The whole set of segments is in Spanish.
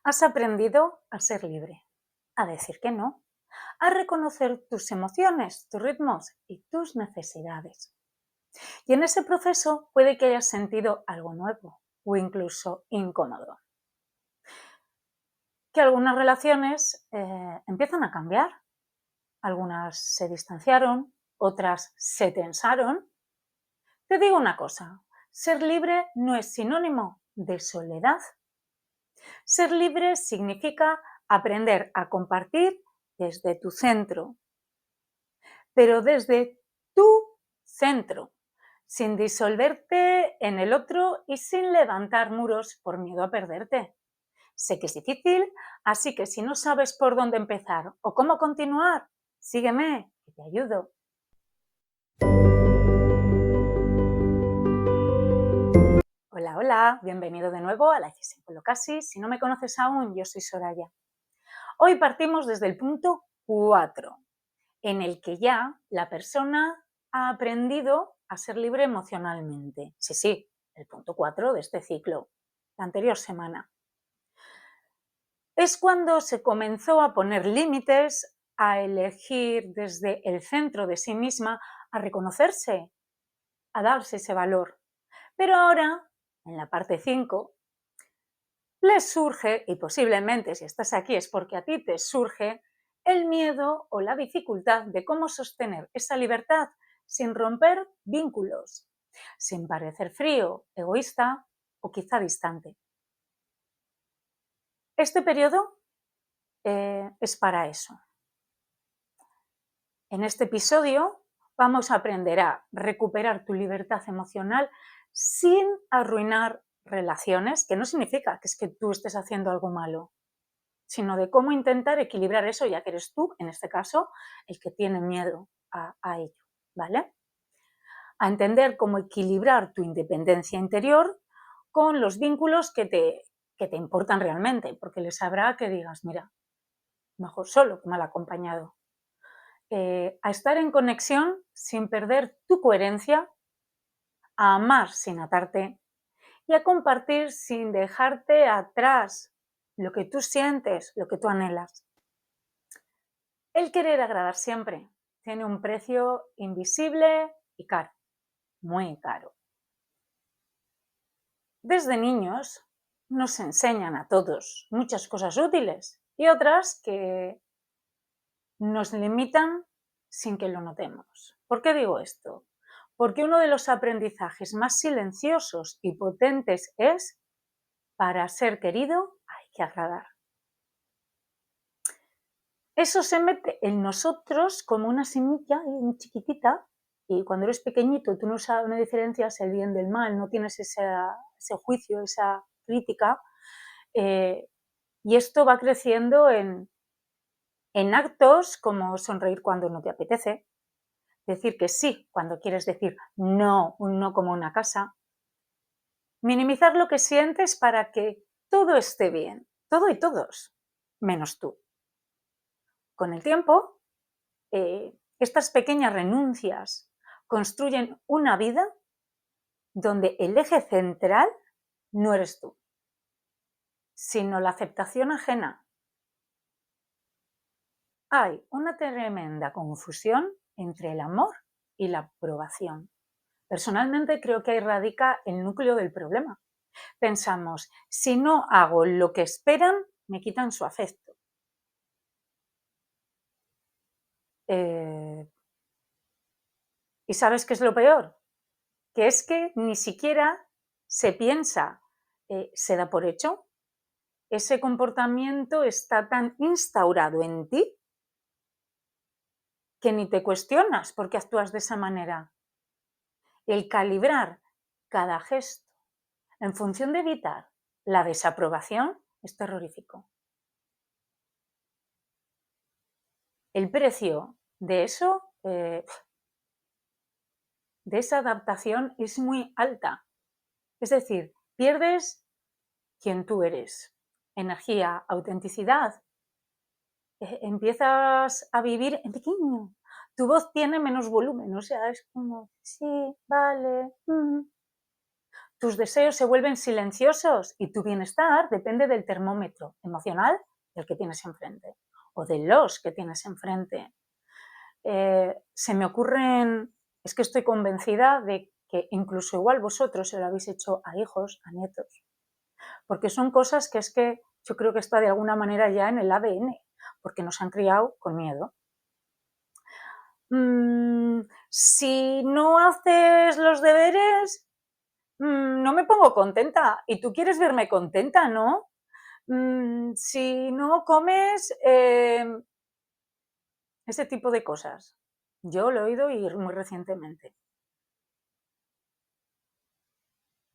Has aprendido a ser libre, a decir que no, a reconocer tus emociones, tus ritmos y tus necesidades. Y en ese proceso puede que hayas sentido algo nuevo o incluso incómodo. Que algunas relaciones empiezan a cambiar. Algunas se distanciaron, otras se tensaron. Te digo una cosa, ser libre no es sinónimo de soledad. Ser libre significa aprender a compartir desde tu centro, pero desde tu centro, sin disolverte en el otro y sin levantar muros por miedo a perderte. Sé que es difícil, así que si no sabes por dónde empezar o cómo continuar, sígueme, que te ayudo. Hola, hola, bienvenido de nuevo a Life is Simple Casi. Si no me conoces aún, yo soy Soraya. Hoy partimos desde el punto 4, en el que ya la persona ha aprendido a ser libre emocionalmente. Sí, el punto 4 de este ciclo, la anterior semana. Es cuando se comenzó a poner límites, a elegir desde el centro de sí misma, a reconocerse, a darse ese valor. Pero ahora, en la parte 5, les surge, y posiblemente si estás aquí es porque a ti te surge, el miedo o la dificultad de cómo sostener esa libertad sin romper vínculos, sin parecer frío, egoísta o quizá distante. Este periodo es para eso. En este episodio vamos a aprender a recuperar tu libertad emocional sin arruinar relaciones, que no significa que es que tú estés haciendo algo malo, sino de cómo intentar equilibrar eso, ya que eres tú, en este caso, el que tiene miedo a ello, ¿vale? A entender cómo equilibrar tu independencia interior con los vínculos que te importan realmente, porque les habrá que digas, mira, mejor solo que mal acompañado. A estar en conexión sin perder tu coherencia, a amar sin atarte y a compartir sin dejarte atrás lo que tú sientes, lo que tú anhelas. El querer agradar siempre tiene un precio invisible y caro, muy caro. Desde niños nos enseñan a todos muchas cosas útiles y otras que nos limitan sin que lo notemos. ¿Por qué digo esto? Porque uno de los aprendizajes más silenciosos y potentes es: para ser querido hay que agradar. Eso se mete en nosotros como una semilla muy chiquitita, y cuando eres pequeñito tú no diferencias el bien del mal, no tienes ese juicio, esa crítica, y esto va creciendo en actos como sonreír cuando no te apetece, decir que sí cuando quieres decir no, un no como una casa, minimizar lo que sientes para que todo esté bien, todo y todos, menos tú. Con el tiempo, estas pequeñas renuncias construyen una vida donde el eje central no eres tú, sino la aceptación ajena. Hay una tremenda confusión entre el amor y la aprobación. Personalmente creo que ahí radica el núcleo del problema. Pensamos, si no hago lo que esperan, me quitan su afecto. ¿Y sabes qué es lo peor? Que es que ni siquiera se piensa, se da por hecho. Ese comportamiento está tan instaurado en ti que ni te cuestionas por qué actúas de esa manera. El calibrar cada gesto en función de evitar la desaprobación es terrorífico. El precio de eso, de esa adaptación, es muy alta. Es decir, pierdes quien tú eres, energía, autenticidad. Empiezas a vivir en pequeño. Tu voz tiene menos volumen, o sea, es como, sí, vale. tus deseos se vuelven silenciosos y tu bienestar depende del termómetro emocional del que tienes enfrente o de los que tienes enfrente. Se me ocurren, es que estoy convencida de que incluso igual vosotros se lo habéis hecho a hijos, a nietos, porque son cosas que es que yo creo que está de alguna manera ya en el ADN, porque nos han criado con miedo. Si no haces los deberes, no me pongo contenta y tú quieres verme contenta, ¿no? Si no comes, ese tipo de cosas. Yo lo he oído y muy recientemente.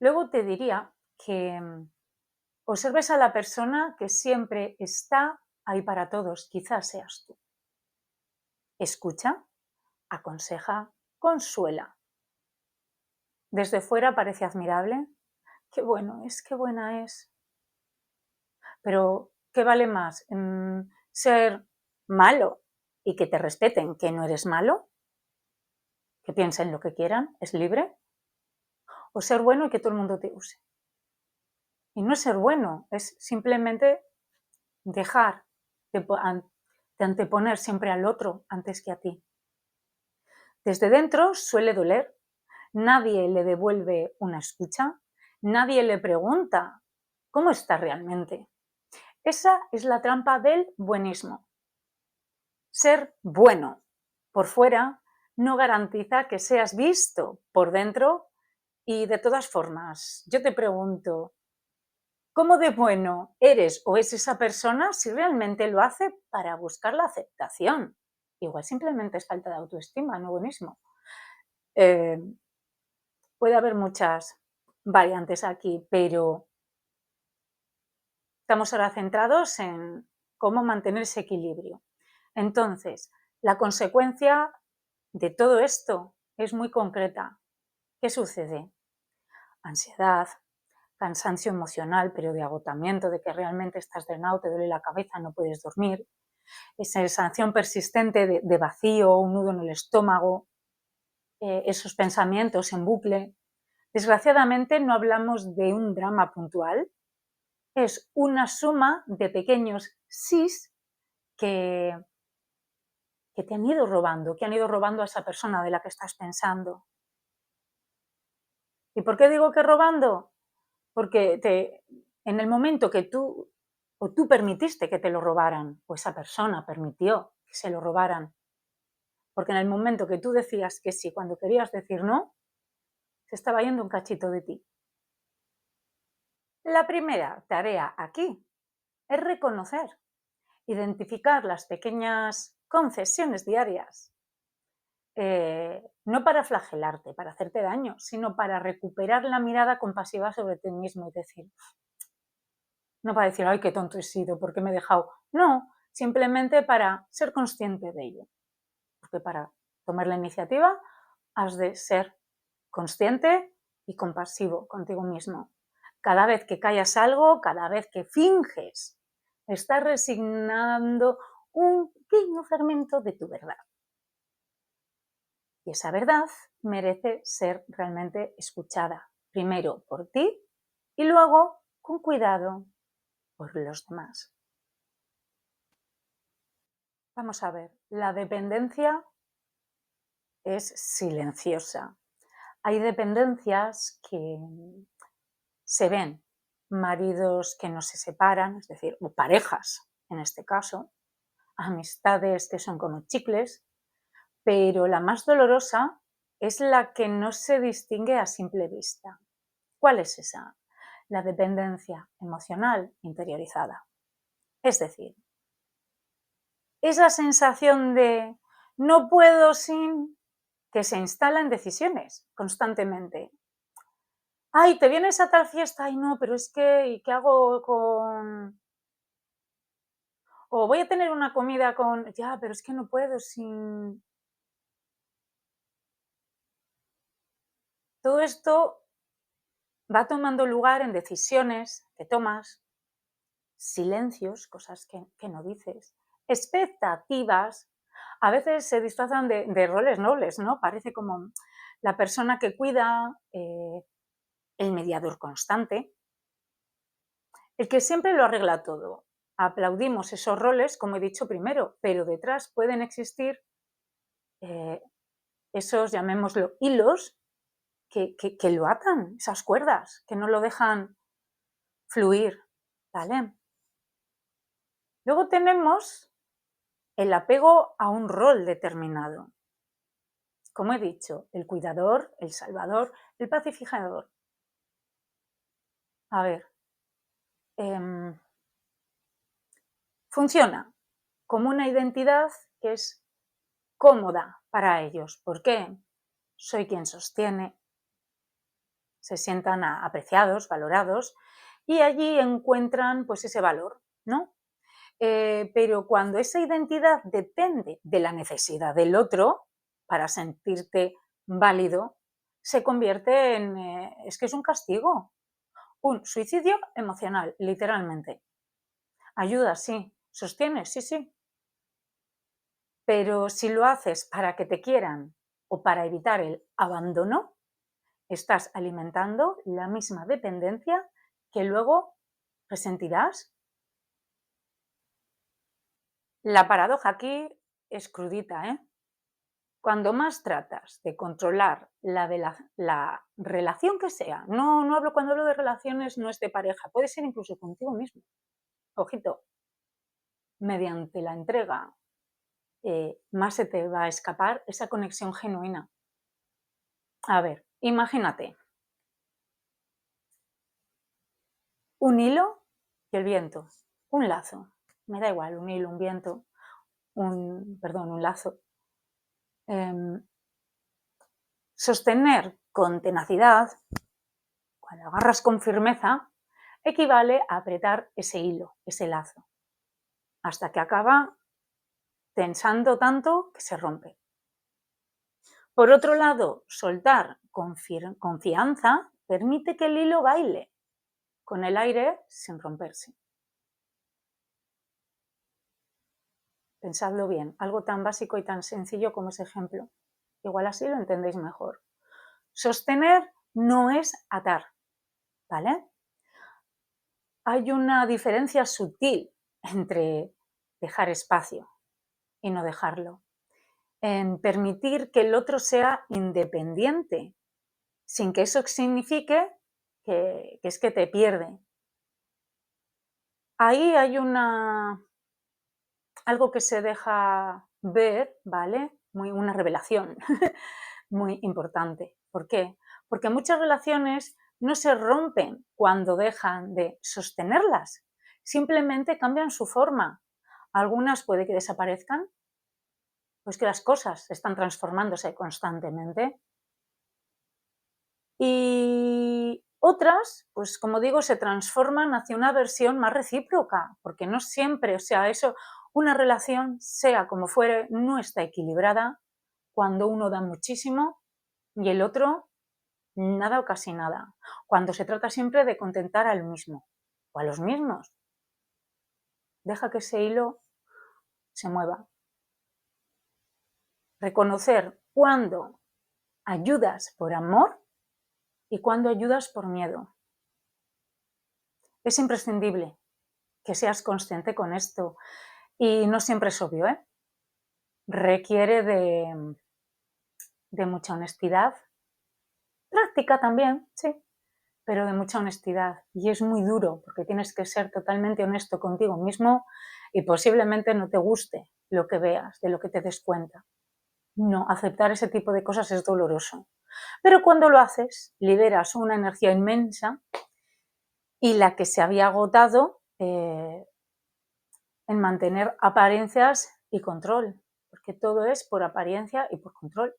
Luego te diría que observes a la persona que siempre está ahí para todos, quizás seas tú. Escucha, aconseja, consuela. Desde fuera parece admirable. Qué bueno es, qué buena es. Pero, ¿qué vale más? ¿Ser malo y que te respeten que no eres malo? ¿Que piensen lo que quieran? ¿Es libre? ¿O ser bueno y que todo el mundo te use? Y no es ser bueno, es simplemente dejar de anteponer siempre al otro antes que a ti. Desde dentro suele doler. Nadie le devuelve una escucha. Nadie le pregunta cómo está realmente. Esa es la trampa del buenismo. Ser bueno por fuera no garantiza que seas visto por dentro y de todas formas, yo te pregunto, ¿cómo de bueno eres o es esa persona si realmente lo hace para buscar la aceptación? Igual simplemente es falta de autoestima, no buenismo. Eh, puede haber muchas variantes aquí, pero estamos ahora centrados en cómo mantener ese equilibrio. Entonces, la consecuencia de todo esto es muy concreta. ¿Qué sucede? Ansiedad, cansancio emocional, pero de agotamiento, de que realmente estás drenado, te duele la cabeza, no puedes dormir, esa sensación persistente de vacío, un nudo en el estómago, esos pensamientos en bucle. Desgraciadamente no hablamos de un drama puntual, es una suma de pequeños sís que te han ido robando, que han ido robando a esa persona de la que estás pensando. ¿Y por qué digo que robando? Porque en el momento que tú permitiste que te lo robaran, o esa persona permitió que se lo robaran, porque en el momento que tú decías que sí, cuando querías decir no, se estaba yendo un cachito de ti. La primera tarea aquí es reconocer, identificar las pequeñas concesiones diarias, no para flagelarte, para hacerte daño, sino para recuperar la mirada compasiva sobre ti mismo y decir, no para decir, ay, qué tonto he sido, ¿por qué me he dejado? No, simplemente para ser consciente de ello. Porque para tomar la iniciativa has de ser consciente y compasivo contigo mismo. Cada vez que callas algo, cada vez que finges, estás resignando un pequeño fragmento de tu verdad. Y esa verdad merece ser realmente escuchada, primero por ti y luego, con cuidado, por los demás. Vamos a ver, la dependencia es silenciosa. Hay dependencias que se ven, maridos que no se separan, es decir, o parejas en este caso, amistades que son como chicles, pero la más dolorosa es la que no se distingue a simple vista. ¿Cuál es esa? La dependencia emocional interiorizada. Es decir, esa sensación de no puedo sin que se instala en decisiones constantemente. Ay, ¿te vienes a tal fiesta? Ay, no, pero es que, ¿y qué hago con...? O voy a tener una comida con... Ya, pero es que no puedo sin... Todo esto va tomando lugar en decisiones que tomas, silencios, cosas que no dices, expectativas, a veces se disfrazan de roles nobles, ¿no? Parece como la persona que cuida, el mediador constante, el que siempre lo arregla todo. Aplaudimos esos roles, como he dicho primero, pero detrás pueden existir esos, llamémoslo, hilos que lo atan, esas cuerdas, que no lo dejan fluir, ¿vale? Luego tenemos el apego a un rol determinado. Como he dicho, el cuidador, el salvador, el pacificador. A ver, funciona como una identidad que es cómoda para ellos. ¿Por qué? Soy quien sostiene, se sientan apreciados, valorados, y allí encuentran pues ese valor, ¿no? Pero cuando esa identidad depende de la necesidad del otro para sentirte válido, se convierte en, es que es un castigo, un suicidio emocional, literalmente. Ayuda, sí, sostienes, sí, sí. Pero si lo haces para que te quieran o para evitar el abandono, estás alimentando la misma dependencia que luego resentirás. La paradoja aquí es crudita, ¿eh? Cuando más tratas de controlar la relación que sea, no hablo, cuando hablo de relaciones no es de pareja, puede ser incluso contigo mismo, ojito, mediante la entrega, más se te va a escapar esa conexión genuina. A ver, imagínate un hilo y el viento, un lazo, me da igual, un hilo, un viento, un lazo. Sostener con tenacidad, cuando agarras con firmeza, equivale a apretar ese hilo, ese lazo, hasta que acaba tensando tanto que se rompe. Por otro lado, soltar con confianza permite que el hilo baile con el aire sin romperse. Pensadlo bien, algo tan básico y tan sencillo como ese ejemplo. Igual así lo entendéis mejor. Sostener no es atar, ¿vale? Hay una diferencia sutil entre dejar espacio y no dejarlo, en permitir que el otro sea independiente, sin que eso signifique que es que te pierde. Ahí hay algo que se deja ver, ¿vale? Una revelación muy importante. ¿Por qué? Porque muchas relaciones no se rompen cuando dejan de sostenerlas, simplemente cambian su forma. Algunas puede que desaparezcan, pues que las cosas están transformándose constantemente. Y otras, pues como digo, se transforman hacia una versión más recíproca, porque no siempre, o sea, eso, una relación, sea como fuere, no está equilibrada cuando uno da muchísimo y el otro nada o casi nada, cuando se trata siempre de contentar al mismo o a los mismos. Deja que ese hilo se mueva. Reconocer cuándo ayudas por amor y cuándo ayudas por miedo. Es imprescindible que seas consciente con esto y no siempre es obvio, ¿eh? Requiere de mucha honestidad, práctica también, sí, pero de mucha honestidad. Y es muy duro porque tienes que ser totalmente honesto contigo mismo y posiblemente no te guste lo que veas, de lo que te des cuenta. No, aceptar ese tipo de cosas es doloroso. Pero cuando lo haces, liberas una energía inmensa y la que se había agotado en mantener apariencias y control, porque todo es por apariencia y por control.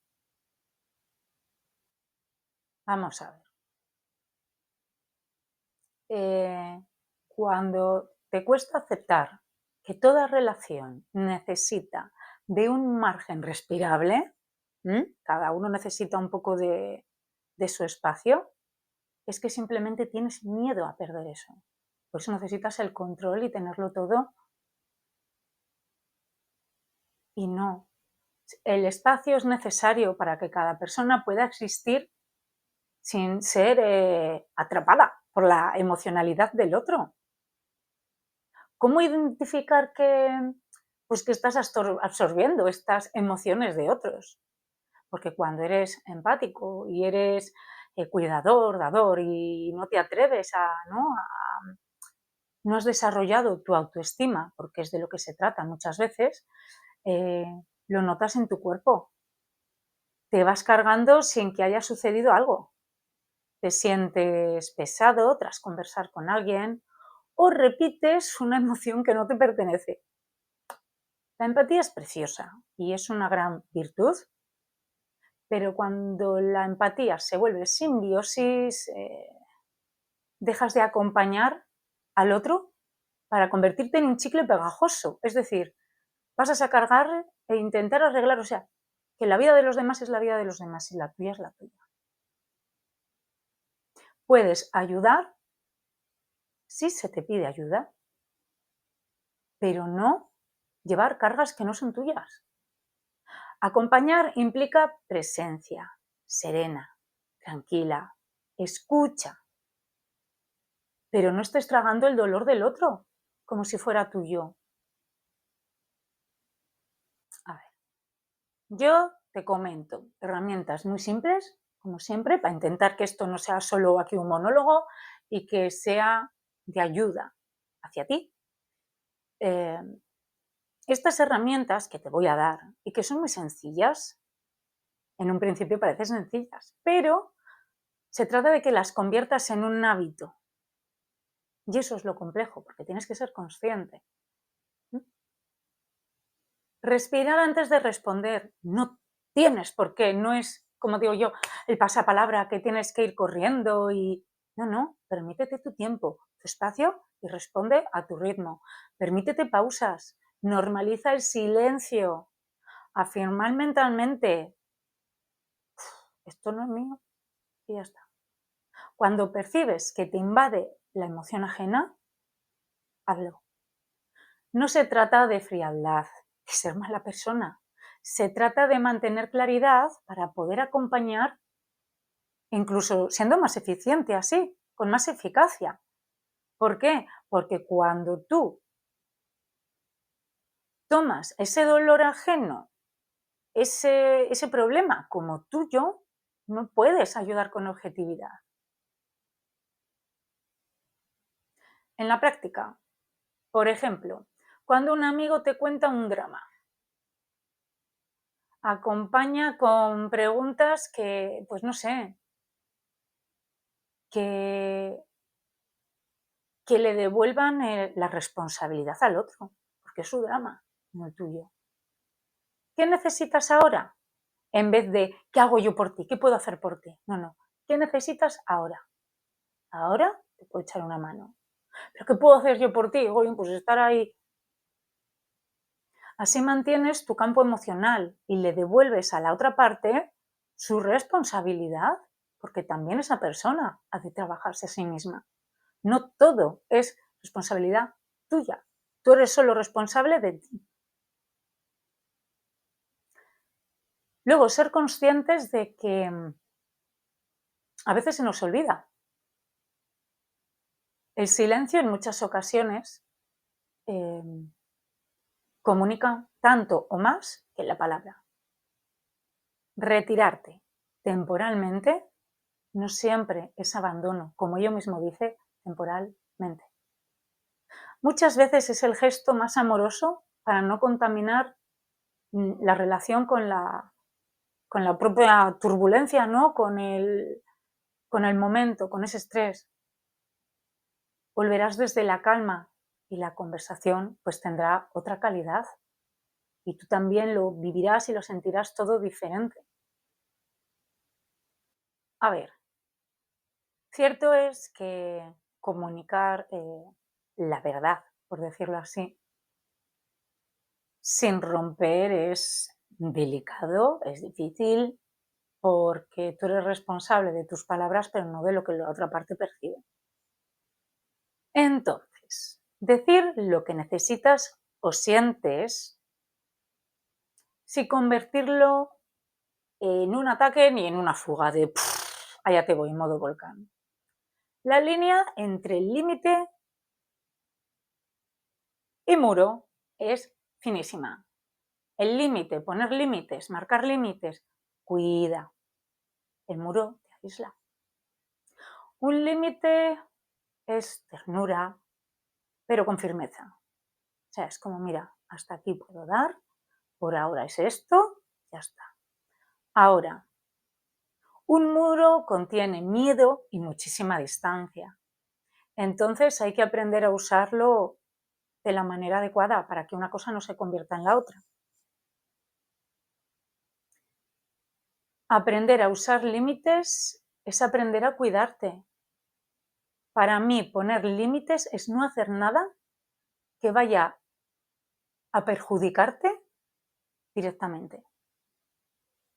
Vamos a ver. Cuando te cuesta aceptar que toda relación necesita de un margen respirable, cada uno necesita un poco de su espacio, es que simplemente tienes miedo a perder eso. Por eso necesitas el control y tenerlo todo. Y no. El espacio es necesario para que cada persona pueda existir sin ser atrapada por la emocionalidad del otro. ¿Cómo identificar pues que estás absorbiendo estas emociones de otros? Porque cuando eres empático y eres cuidador, dador y no te atreves no has desarrollado tu autoestima, porque es de lo que se trata muchas veces, eh, lo notas en tu cuerpo. Te vas cargando sin que haya sucedido algo. Te sientes pesado tras conversar con alguien o repites una emoción que no te pertenece. La empatía es preciosa y es una gran virtud, pero cuando la empatía se vuelve simbiosis, dejas de acompañar al otro para convertirte en un chicle pegajoso. Es decir, pasas a cargar e intentar arreglar, o sea, que la vida de los demás es la vida de los demás y la tuya es la tuya. Puedes ayudar si se te pide ayuda, pero no llevar cargas que no son tuyas. Acompañar implica presencia, serena, tranquila, escucha, pero no estés tragando el dolor del otro como si fuera tuyo. A ver, yo te comento herramientas muy simples, como siempre, para intentar que esto no sea solo aquí un monólogo y que sea de ayuda hacia ti. Estas herramientas que te voy a dar y que son muy sencillas, en un principio parecen sencillas, pero se trata de que las conviertas en un hábito. Y eso es lo complejo, porque tienes que ser consciente. Respirar antes de responder. No tienes por qué, no es, como digo yo, el pasapalabra que tienes que ir corriendo y... No, permítete tu tiempo, tu espacio y responde a tu ritmo. Permítete pausas, normaliza el silencio, afirmar mentalmente, esto no es mío y ya está. Cuando percibes que te invade la emoción ajena, hazlo. No se trata de frialdad, de ser mala persona. Se trata de mantener claridad para poder acompañar, incluso siendo más eficiente así, con más eficacia. ¿Por qué? Porque cuando tú tomas ese dolor ajeno, ese problema como tuyo, no puedes ayudar con objetividad. En la práctica, por ejemplo, cuando un amigo te cuenta un drama, acompaña con preguntas que, pues no sé, que, que le devuelvan la responsabilidad al otro, porque es su drama, no el tuyo. ¿Qué necesitas ahora? En vez de, ¿qué hago yo por ti? ¿Qué puedo hacer por ti? No. ¿Qué necesitas ahora? Ahora te puedo echar una mano. ¿Pero qué puedo hacer yo por ti? Oye, pues estar ahí. Así mantienes tu campo emocional y le devuelves a la otra parte su responsabilidad, porque también esa persona ha de trabajarse a sí misma. No todo es responsabilidad tuya. Tú eres solo responsable de ti. Luego, ser conscientes de que a veces se nos olvida. El silencio en muchas ocasiones eh, comunica tanto o más que la palabra. Retirarte temporalmente no siempre es abandono, como yo mismo dice, temporalmente. Muchas veces es el gesto más amoroso para no contaminar la relación con la propia turbulencia, ¿no? Con el momento, con ese estrés. Volverás desde la calma y la conversación pues tendrá otra calidad y tú también lo vivirás y lo sentirás todo diferente. A ver, cierto es que comunicar la verdad, por decirlo así, sin romper es delicado, es difícil, porque tú eres responsable de tus palabras, pero no de lo que la otra parte percibe. Entonces, decir lo que necesitas o sientes sin convertirlo en un ataque ni en una fuga de allá te voy, modo volcán. La línea entre límite y muro es finísima. El límite, poner límites, marcar límites, cuida. El muro te aísla. Un límite es ternura, pero con firmeza. O sea, es como, mira, hasta aquí puedo dar, por ahora es esto, ya está. Ahora, un muro contiene miedo y muchísima distancia. Entonces hay que aprender a usarlo de la manera adecuada para que una cosa no se convierta en la otra. Aprender a usar límites es aprender a cuidarte. Para mí, poner límites es no hacer nada que vaya a perjudicarte directamente.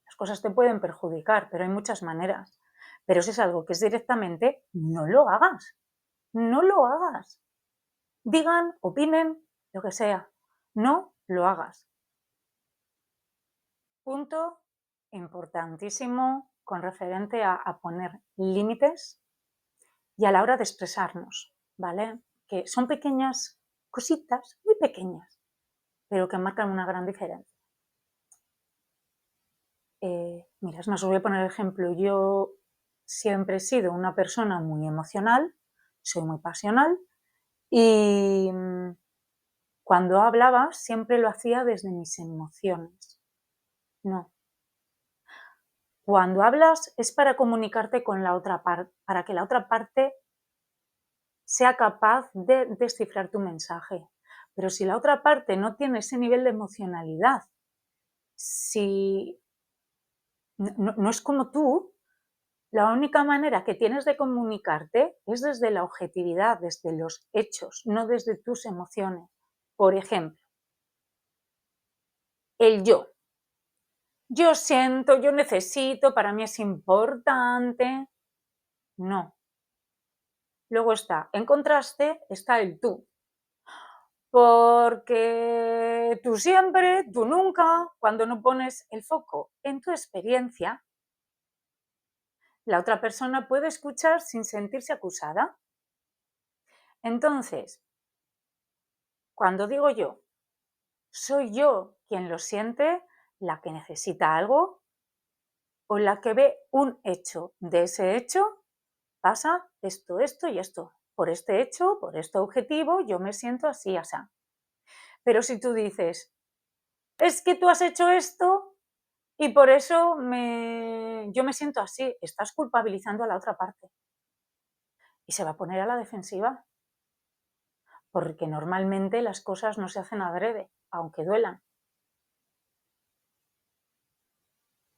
Las cosas te pueden perjudicar, pero hay muchas maneras. Pero si es algo que es directamente, no lo hagas. No lo hagas. Digan, opinen, lo que sea. No lo hagas. Punto importantísimo con referente a poner límites y a la hora de expresarnos, ¿vale? Que son pequeñas cositas, muy pequeñas, pero que marcan una gran diferencia. Mira, es más, os voy a poner ejemplo. Yo siempre he sido una persona muy emocional, soy muy pasional y cuando hablaba siempre lo hacía desde mis emociones. No. Cuando hablas es para comunicarte con la otra parte, para que la otra parte sea capaz de descifrar tu mensaje. Pero si la otra parte no tiene ese nivel de emocionalidad, si no es como tú, la única manera que tienes de comunicarte es desde la objetividad, desde los hechos, no desde tus emociones. Por ejemplo, el yo. Yo siento, yo necesito, para mí es importante. No. Luego está, en contraste, está el tú. Porque tú siempre, tú nunca, cuando no pones el foco en tu experiencia, la otra persona puede escuchar sin sentirse acusada. Entonces, cuando digo yo, soy yo quien lo siente, la que necesita algo o la que ve un hecho. De ese hecho pasa esto y esto. Por este hecho, por este objetivo, yo me siento así, así. Pero si tú dices, es que tú has hecho esto y por eso yo me siento así, estás culpabilizando a la otra parte. Y se va a poner a la defensiva. Porque normalmente las cosas no se hacen adrede, aunque duelan.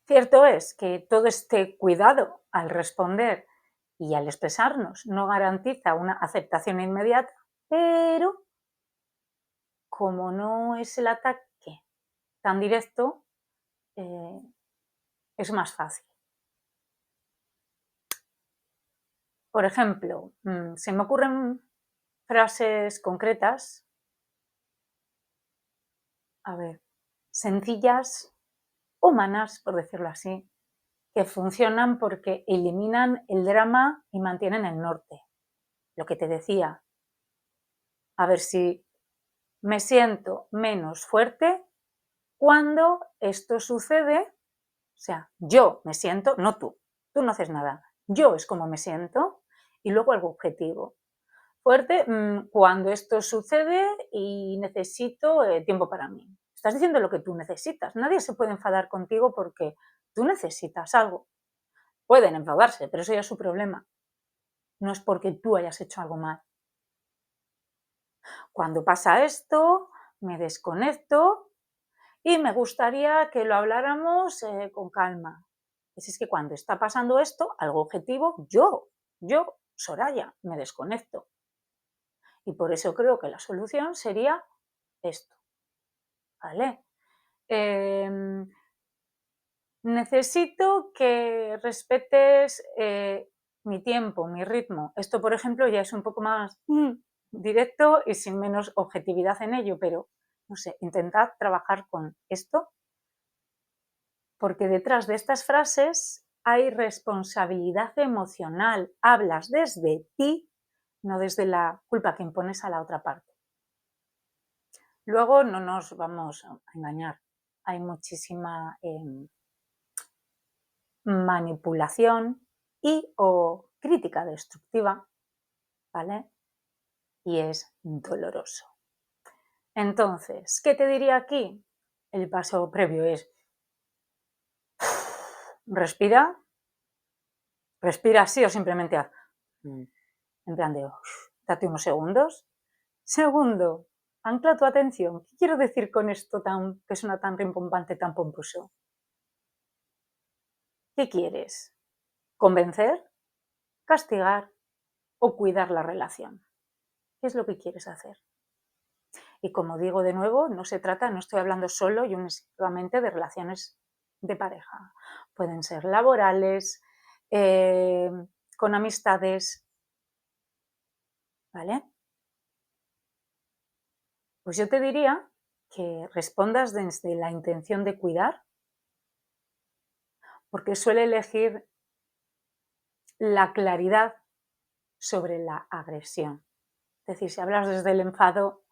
Cierto es que todo este cuidado al responder y al expresarnos no garantiza una aceptación inmediata, pero como no es el ataque tan directo, es más fácil. Por ejemplo, se me ocurren frases concretas, a ver, sencillas, humanas, por decirlo así, que funcionan porque eliminan el drama y mantienen el norte. Lo que te decía, a ver si me siento menos fuerte cuando esto sucede, o sea, yo me siento, no tú no haces nada, yo es como me siento y luego algo objetivo. Fuerte cuando esto sucede y necesito tiempo para mí. Estás diciendo lo que tú necesitas. Nadie se puede enfadar contigo porque tú necesitas algo. Pueden enfadarse, pero eso ya es su problema. No es porque tú hayas hecho algo mal. Cuando pasa esto, me desconecto y me gustaría que lo habláramos con calma. Es que cuando está pasando esto, algo objetivo, yo, Soraya, me desconecto. Y por eso creo que la solución sería esto. ¿Vale? Necesito que respetes mi tiempo, mi ritmo. Esto, por ejemplo, ya es un poco más directo y sin menos objetividad en ello, pero no sé, intentad trabajar con esto, porque detrás de estas frases hay responsabilidad emocional, hablas desde ti, no desde la culpa que impones a la otra parte. Luego no nos vamos a engañar, hay muchísima manipulación y o crítica destructiva, ¿vale? Y es doloroso. Entonces, ¿qué te diría aquí? El paso previo es respira así o simplemente haz en plan de date unos segundos. Segundo, ancla tu atención. ¿Qué quiero decir con esto que suena tan rimbombante, tan pomposo? ¿Qué quieres? ¿Convencer? ¿Castigar? ¿O cuidar la relación? ¿Qué es lo que quieres hacer? Y como digo de nuevo, no estoy hablando solo y únicamente de relaciones de pareja. Pueden ser laborales, con amistades, ¿vale? Pues yo te diría que respondas desde la intención de cuidar, porque suele elegir la claridad sobre la agresión. Es decir, si hablas desde el enfado,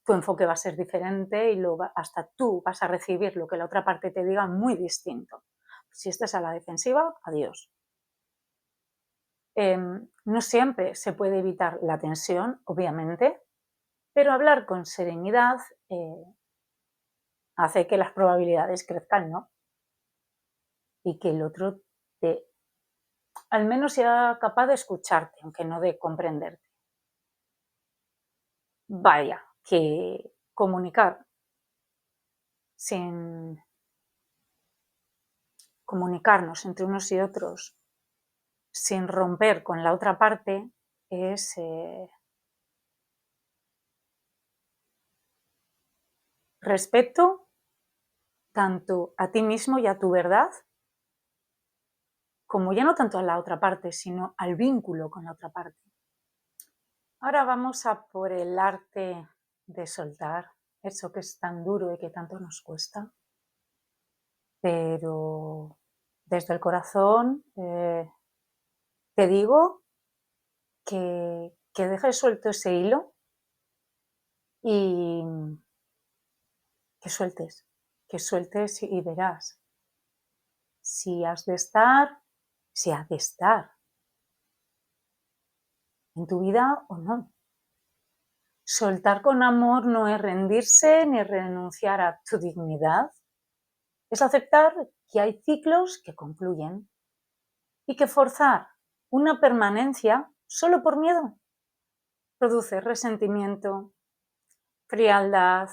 tu enfoque va a ser diferente y hasta tú vas a recibir lo que la otra parte te diga muy distinto. Si estás a la defensiva, adiós. No siempre se puede evitar la tensión, obviamente, pero hablar con serenidad hace que las probabilidades crezcan, ¿no? Y que el otro al menos sea capaz de escucharte, aunque no de comprenderte. Vaya, que comunicar sin comunicarnos entre unos y otros sin romper con la otra parte es respeto tanto a ti mismo y a tu verdad, como ya no tanto a la otra parte, sino al vínculo con la otra parte. Ahora vamos a por el arte de soltar, eso que es tan duro y que tanto nos cuesta, pero desde el corazón te digo que dejes suelto ese hilo y que sueltes y verás si has de estar, si ha de estar en tu vida o no. Soltar con amor no es rendirse ni renunciar a tu dignidad, es aceptar que hay ciclos que concluyen y que forzar una permanencia solo por miedo produce resentimiento, frialdad,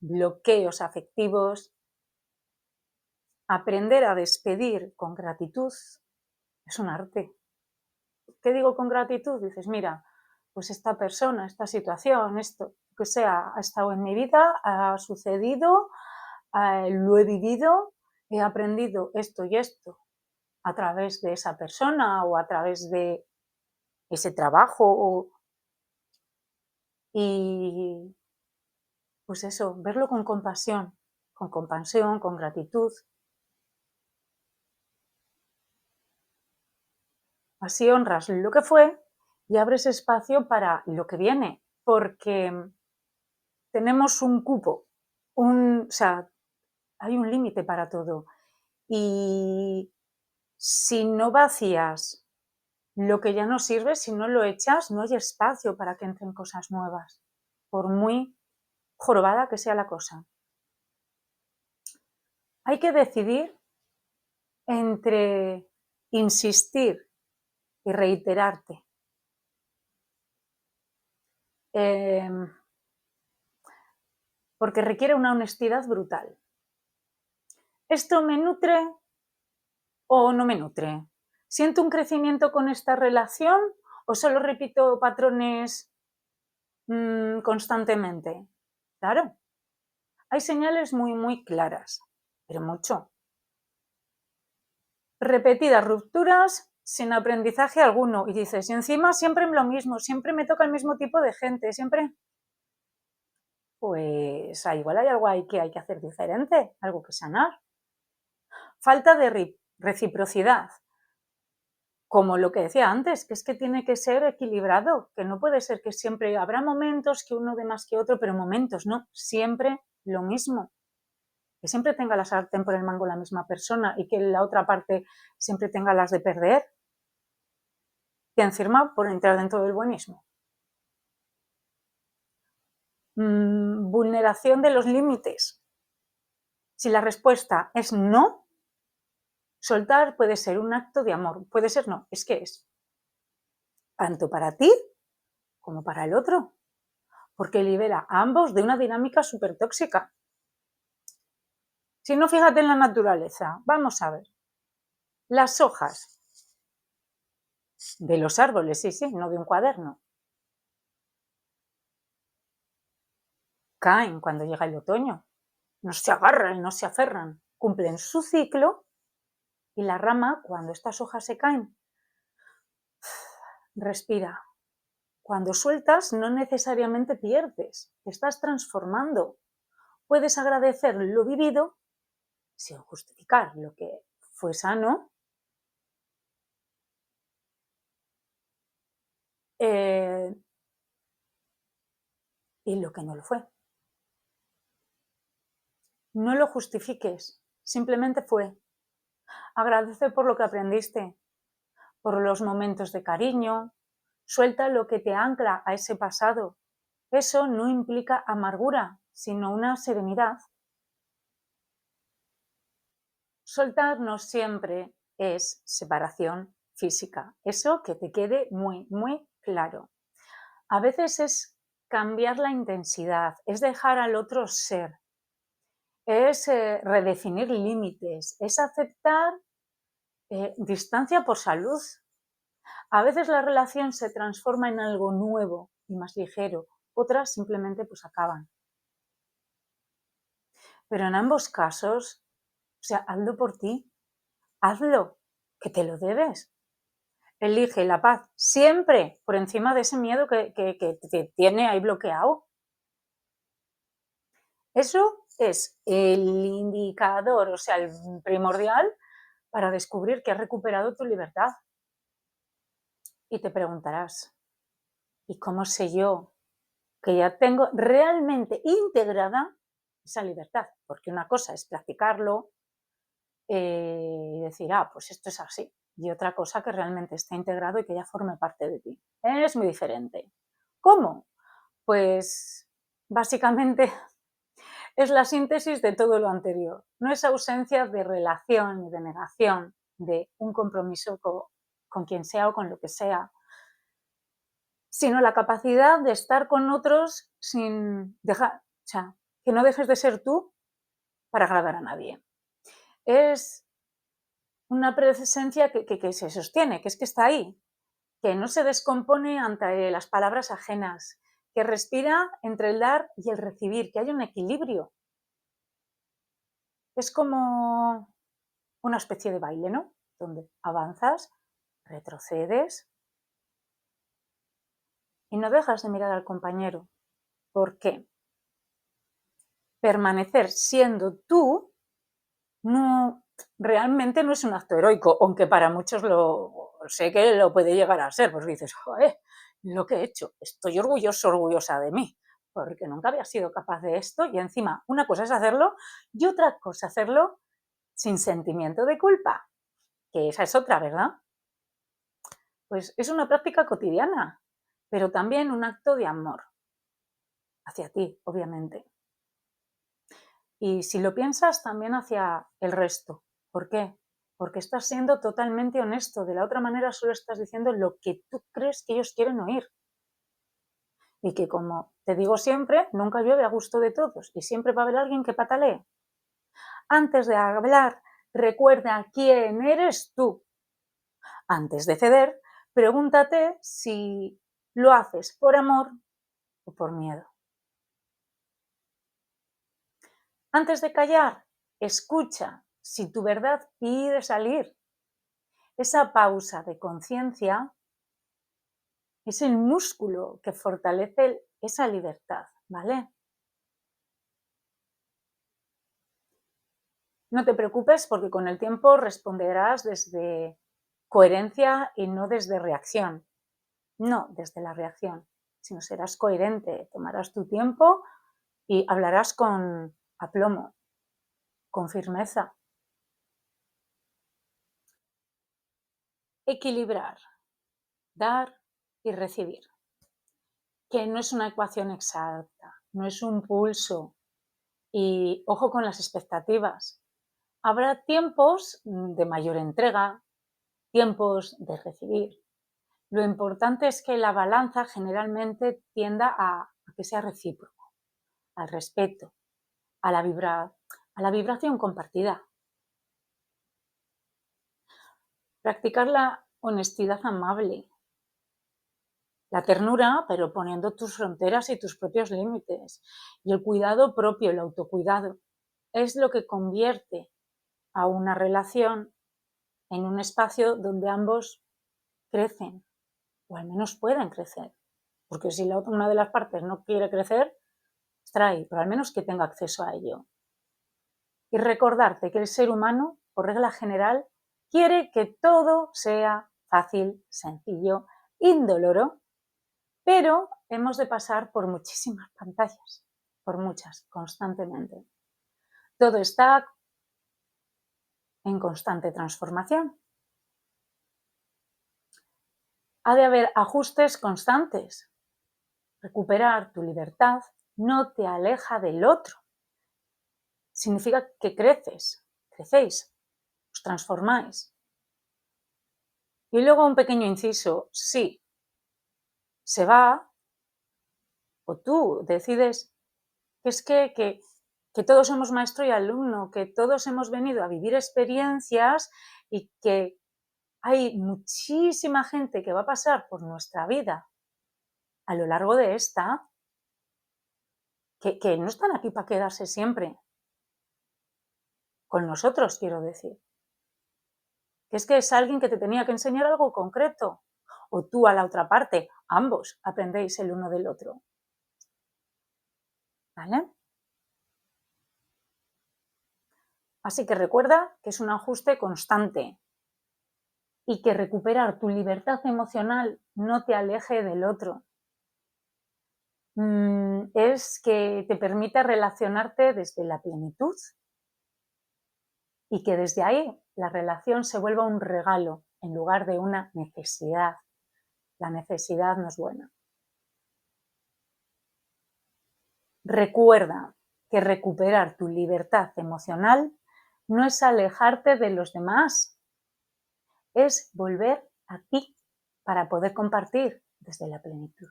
bloqueos afectivos. Aprender a despedir con gratitud es un arte. ¿Qué digo con gratitud? Dices, mira, pues esta persona, esta situación, esto que sea, ha estado en mi vida, ha sucedido, lo he vivido, he aprendido esto y esto a través de esa persona o a través de ese trabajo y pues eso, verlo con compasión, con gratitud. Así honras lo que fue y abres espacio para lo que viene, porque tenemos un cupo, o sea, hay un límite para todo. Y si no vacías lo que ya no sirve, si no lo echas, no hay espacio para que entren cosas nuevas, por muy jorobada que sea la cosa. Hay que decidir entre insistir y reiterarte. Porque requiere una honestidad brutal. ¿Esto me nutre o no me nutre? ¿Siento un crecimiento con esta relación o solo repito patrones constantemente? Claro, hay señales muy, muy claras, pero mucho. Repetidas rupturas sin aprendizaje alguno y dices, y encima siempre lo mismo, siempre me toca el mismo tipo de gente, siempre... Pues igual hay algo ahí que hay que hacer diferente, algo que sanar. Falta de reciprocidad. Como lo que decía antes, que es que tiene que ser equilibrado, que no puede ser que siempre habrá momentos que uno dé más que otro, pero momentos, no, siempre lo mismo. Que siempre tenga la sartén por el mango la misma persona y que la otra parte siempre tenga las de perder. Y encima por entrar dentro del buenismo. Vulneración de los límites. Si la respuesta es no, soltar puede ser un acto de amor, puede ser no, es que es. Tanto para ti como para el otro, porque libera a ambos de una dinámica súper tóxica. Si no, fíjate en la naturaleza, vamos a ver. Las hojas de los árboles, sí, no de un cuaderno, caen cuando llega el otoño, no se agarran, no se aferran, cumplen su ciclo y la rama, cuando estas hojas se caen, respira. Cuando sueltas, no necesariamente pierdes, te estás transformando. Puedes agradecer lo vivido sin justificar lo que fue sano. Y lo que no lo fue. No lo justifiques, simplemente fue. Agradece por lo que aprendiste, por los momentos de cariño, suelta lo que te ancla a ese pasado. Eso no implica amargura, sino una serenidad. Soltar no siempre es separación física, eso que te quede muy, muy claro. A veces es cambiar la intensidad, es dejar al otro ser, es redefinir límites, es aceptar distancia por salud. A veces la relación se transforma en algo nuevo y más ligero, otras simplemente pues acaban. Pero en ambos casos, o sea, hazlo por ti, hazlo, que te lo debes. Elige la paz siempre por encima de ese miedo que te tiene ahí bloqueado. Eso es el indicador, o sea, el primordial para descubrir que has recuperado tu libertad. Y te preguntarás, ¿y cómo sé yo que ya tengo realmente integrada esa libertad? Porque una cosa es practicarlo y decir, pues esto es así. Y otra cosa que realmente esté integrado y que ya forme parte de ti. Es muy diferente. ¿Cómo? Pues básicamente es la síntesis de todo lo anterior. No es ausencia de relación ni de negación de un compromiso con quien sea o con lo que sea, sino la capacidad de estar con otros sin dejar, o sea, que no dejes de ser tú para agradar a nadie. Es una presencia que se sostiene, que es que está ahí, que no se descompone ante las palabras ajenas, que respira entre el dar y el recibir, que hay un equilibrio. Es como una especie de baile, ¿no? Donde avanzas, retrocedes y no dejas de mirar al compañero. ¿Por qué? Permanecer siendo tú no, realmente no es un acto heroico, aunque para muchos sé que lo puede llegar a ser, pues dices, joder, lo que he hecho, estoy orgullosa de mí, porque nunca había sido capaz de esto y encima una cosa es hacerlo y otra cosa hacerlo sin sentimiento de culpa, que esa es otra, ¿verdad? Pues es una práctica cotidiana, pero también un acto de amor hacia ti, obviamente. Y si lo piensas, también hacia el resto. ¿Por qué? Porque estás siendo totalmente honesto. De la otra manera solo estás diciendo lo que tú crees que ellos quieren oír. Y que, como te digo siempre, nunca llueve a gusto de todos y siempre va a haber alguien que patalee. Antes de hablar, recuerda quién eres tú. Antes de ceder, pregúntate si lo haces por amor o por miedo. Antes de callar, escucha si tu verdad pide salir. Esa pausa de conciencia es el músculo que fortalece esa libertad, ¿vale? No te preocupes porque con el tiempo responderás desde coherencia y no desde reacción. No desde la reacción, sino serás coherente, tomarás tu tiempo y hablarás con aplomo, con firmeza. Equilibrar, dar y recibir, que no es una ecuación exacta, no es un pulso. Y ojo con las expectativas. Habrá tiempos de mayor entrega, tiempos de recibir. Lo importante es que la balanza generalmente tienda a que sea recíproco, al respeto, a la vibración compartida. Practicar la honestidad amable, la ternura, pero poniendo tus fronteras y tus propios límites. Y el cuidado propio, el autocuidado, es lo que convierte a una relación en un espacio donde ambos crecen, o al menos pueden crecer. Porque si una de las partes no quiere crecer, extrae, pero al menos que tenga acceso a ello. Y recordarte que el ser humano, por regla general, quiere que todo sea fácil, sencillo, indoloro, pero hemos de pasar por muchísimas pantallas, por muchas, constantemente. Todo está en constante transformación. Ha de haber ajustes constantes. Recuperar tu libertad no te aleja del otro. Significa que crecéis, os transformáis. Y luego un pequeño inciso, sí, se va, o tú decides que es que todos somos maestro y alumno, que todos hemos venido a vivir experiencias y que hay muchísima gente que va a pasar por nuestra vida a lo largo de esta, que no están aquí para quedarse siempre. Con nosotros, quiero decir. Que es alguien que te tenía que enseñar algo concreto. O tú a la otra parte. Ambos aprendéis el uno del otro. ¿Vale? Así que recuerda que es un ajuste constante y que recuperar tu libertad emocional no te aleje del otro. Es que te permita relacionarte desde la plenitud y que desde ahí la relación se vuelva un regalo en lugar de una necesidad. La necesidad no es buena. Recuerda que recuperar tu libertad emocional no es alejarte de los demás, es volver a ti para poder compartir desde la plenitud.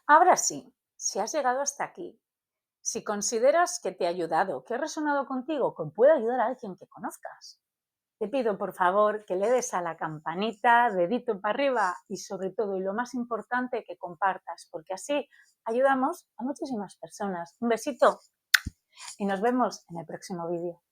Ahora sí, si has llegado hasta aquí, si consideras que te ha ayudado, que ha resonado contigo, que puede ayudar a alguien que conozcas, te pido por favor que le des a la campanita, dedito para arriba y sobre todo, y lo más importante, que compartas, porque así ayudamos a muchísimas personas. Un besito y nos vemos en el próximo vídeo.